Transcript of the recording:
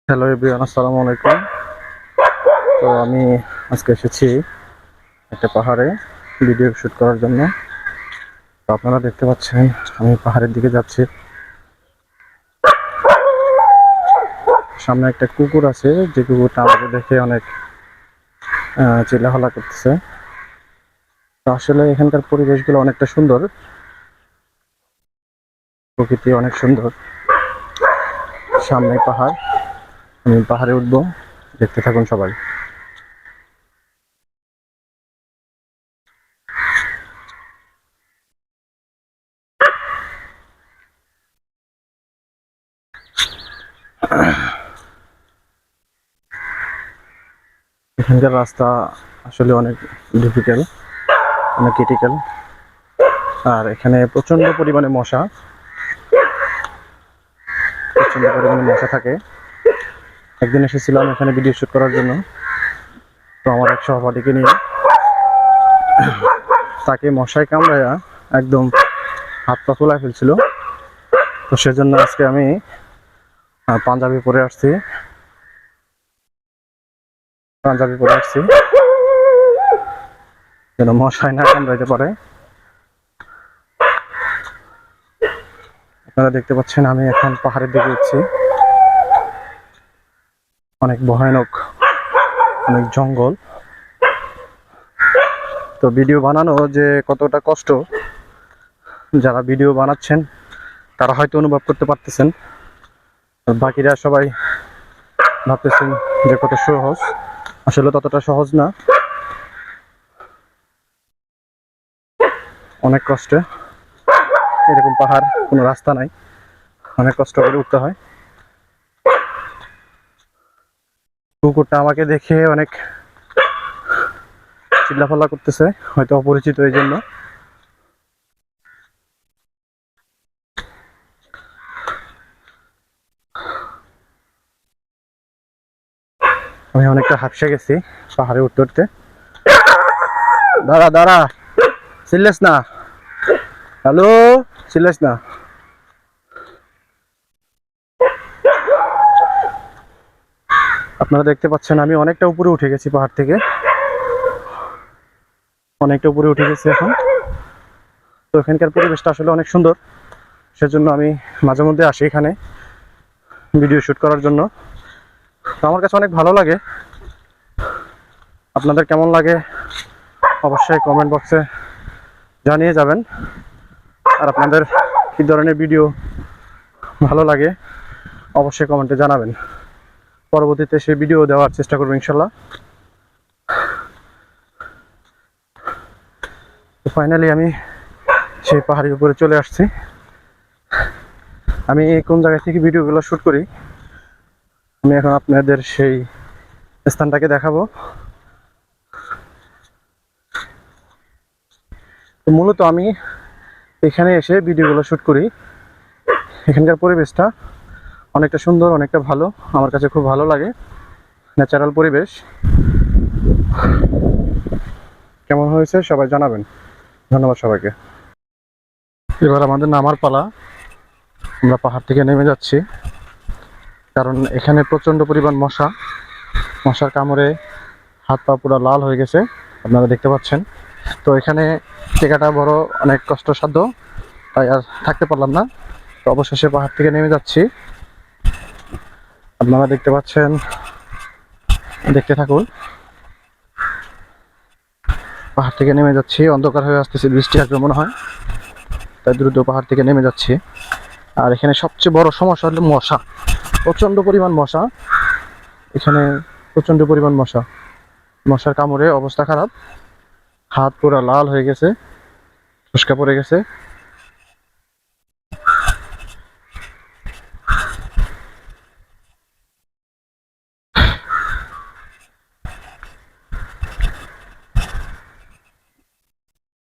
Hello everyone, আসসালামু আলাইকুম। তো আমি আজকে এসেছি একটা পাহাড়ে ভিডিও শ্যুট করার জন্য। তো আপনারা দেখতে পাচ্ছেন আমি পাহাড়ের দিকে যাচ্ছি। সামনে একটা কুকুর আছে, যে কুকুরটা আমাকে দেখে অনেক চিল্লাফাল্লা করতেছে। তো আসলে এখানকার পরিবেশগুলো অনেকটা সুন্দর, প্রকৃতি অনেক সুন্দর। সামনে পাহাড়, আমি পাহাড়ে উঠবো, দেখতে থাকুন সবাই। এখানকার রাস্তা আসলে অনেক ডিফিকাল্ট, অনেক ক্রিটিক্যাল। আর এখানে প্রচন্ড পরিমাণে মশা থাকে। একদিন এসেছিলাম এখানে ভিডিও শ্যুট করার জন্য। তো আমার এক সহপাঠীকে নিয়ে, তাকে মশায় কামড়ায়া একদম হাত পা ফুলায় ফেলছিল। তো সেজন্য আজকে আমি পাঞ্জাবি পরে আসছি যেন মশায় না কামড়াইতে পারে। আপনারা দেখতে পাচ্ছেন আমি এখন পাহাড়ের দিকে উঠছি। অনেক ভয়ানক, অনেক জঙ্গল। তো ভিডিও বানানো যে কতটা কষ্ট, যারা ভিডিও বানাচ্ছেন তারা হয়তো অনুভব করতে পারতেছেন, আর বাকিরা সবাই ভাবতেছেন যে কত সহজ। আসলে ততটা সহজ না, অনেক কষ্টে। এরকম পাহাড়, কোনো রাস্তা নাই, অনেক কষ্ট করে উঠতে হয়। কুকুরটা আমাকে দেখে অনেক চিল্লাফাল্লা করতেছে, হয়তো অপরিচিত এই জন্য। আমি অনেকটা হাঁপসে গেছি পাহাড়ে উঠতে উঠতে। দাঁড়া দাঁড়া, চিল্লাস না, হ্যালো, চিল্লাস না। আপনারা দেখতে পাচ্ছেন আমি অনেকটা উপরে উঠে গেছি, পাহাড় থেকে অনেকটা উপরে উঠে গেছি এখন। তো এখানকার পরিবেশটা আসলে অনেক সুন্দর, সেজন্য আমি মাঝে মধ্যে আসি এখানে ভিডিও শ্যুট করার জন্য। তো আমার কাছে অনেক ভালো লাগে। আপনাদের কেমন লাগে অবশ্যই কমেন্ট বক্সে জানিয়ে যাবেন। আর আপনাদের কী ধরনের ভিডিও ভালো লাগে অবশ্যই কমেন্টে জানাবেন। পরবর্তীতে সেই ভিডিও দেওয়ার চেষ্টা করবো ইনশাল্লাহ। তো ফাইনালি আমি সেই পাহাড়ের উপরে চলে আসছি। আমি কোন জায়গা থেকে ভিডিওগুলো শ্যুট করি আমি এখন আপনাদের সেই স্থানটাকে দেখাবো। তো মূলত আমি এখানে এসে ভিডিওগুলো শ্যুট করি। এখানকার পরিবেশটা অনেকটা সুন্দর, অনেকটা ভালো, আমার কাছে খুব ভালো লাগে। ন্যাচারাল পরিবেশ। কেমন হয়েছে সবাই জানাবেন। ধন্যবাদ সবাইকে। এবার আমাদের নামার পালা। আমরা পাহাড় থেকে নেমে যাচ্ছি, কারণ এখানে প্রচণ্ড পরিমাণ মশার কামড়ে হাত পা পুরো লাল হয়ে গেছে, আপনারা দেখতে পাচ্ছেন। তো এখানে টেকাটা বড় অনেক কষ্টসাধ্য, তাই আর থাকতে পারলাম না। তো অবশেষে পাহাড় থেকে নেমে যাচ্ছি, আপনারা দেখতে পাচ্ছেন, দেখতে থাকুন। পাহাড় থেকে নেমে যাচ্ছি, অন্ধকার হয়ে আসতেছে, বৃষ্টি আসবে মনে হয়, তাই দ্রুত পাহাড় থেকে নেমে যাচ্ছি। আর এখানে সবচেয়ে বড় সমস্যা হলো মশা, প্রচণ্ড পরিমাণ মশা। এখানে প্রচণ্ড পরিমাণ মশার কামড়ে অবস্থা খারাপ, হাত পুরো লাল হয়ে গেছে, ফুসকা পড়ে গেছে।